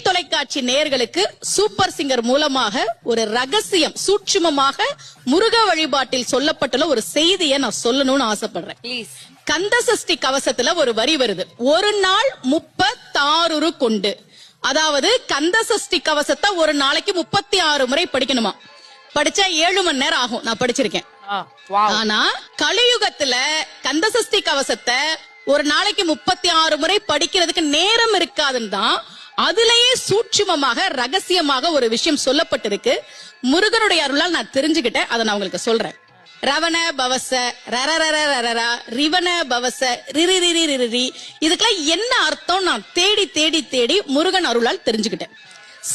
தொலைக்காட்சி நேயர்களுக்கு super singer மூலமாக ஒரு ரகசியம் சூட்சுமமாக முருக வழிபாட்டில் சொல்லப்பட்டுள்ள ஒரு செய்தியை நான் சொல்லணும்னு ஆசைப்படுறேன். கந்த சஷ்டி கவசத்துல ஒரு வரி வருது, ஒரு நாள் 36 கொண்டு. அதாவது கந்த சஷ்டி கவசத்தை ஒரு நாளைக்கு 36 முறை படிக்கணுமா. படிச்சா 7 மணி நேரம் ஆகும். நான் படிச்சிருக்கேன். ஆனா கலியுகத்துல கந்த சஷ்டி கவசத்தை ஒரு நாளைக்கு 36 முறை படிக்கிறதுக்கு நேரம் இருக்காதுன்னு தான் அதுலயே சூட்சுமமாக ரகசியமாக ஒரு விஷயம் சொல்லப்பட்டிருக்கு. முருகனுடைய அருளால் நான் தெரிஞ்சுக்கிட்டேன். அதை நான் உங்களுக்கு சொல்றேன். ரவண பவச ரரரரரரா ரிவன பவச ரிரிரிரிரிரி, இதுக்கெல்லாம் என்ன அர்த்தம் நான் தேடி தேடி தேடி முருகன் அருளால் தெரிஞ்சுக்கிட்டேன்.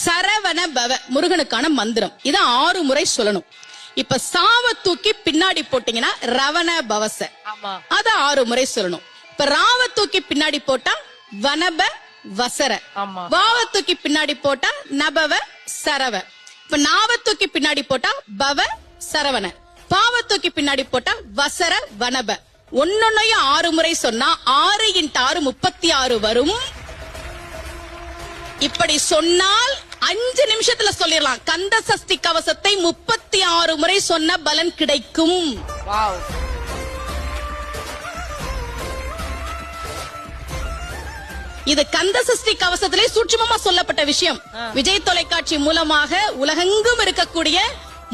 சரவண பவ முருகனுக்கான மந்திரம், இத 6 முறை சொல்லணும். இப்ப சாவ தூக்கி பின்னாடி போட்டீங்கன்னா ரவண பவச, அத 6 முறை சொல்லணும். இப்ப ராவ தூக்கி பின்னாடி போட்டா வனப வசர, வாவ தூக்கி பின்னாடி போட்டா நபவ சரவ, இப்ப நாவ தூக்கி பின்னாடி போட்டா பவ சரவண, பாவ தூக்கி பின்னாடி போட்டா வசர வனப. ஒன்னொன்னையும் 6 முறை சொன்னா 6 × 6 36 வரும். இப்படி சொன்னால் 5 நிமிஷத்துல சொல்லிடலாம். கந்த சஷ்டி கவசத்தை 36 முறை சொன்ன பலன் கிடைக்கும். இது கந்த சஷ்டி கவசத்திலே சூட்சுமமா சொல்லப்பட்ட விஷயம். விஜய் தொலைக்காட்சி மூலமாக உலகெங்கும் இருக்கக்கூடிய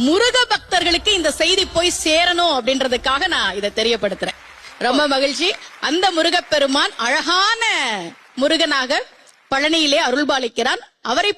முருக பக்தர்களுக்கு இந்த செய்தி போய் சேரணும் அப்படின்றதுக்காக நான் இதை தெரியப்படுத்துறேன். ரொம்ப மகிழ்ச்சி. அந்த முருகப்பெருமான் அழகான முருகனாக பழனியிலே அருள்பாலிக்கிறான். அவரை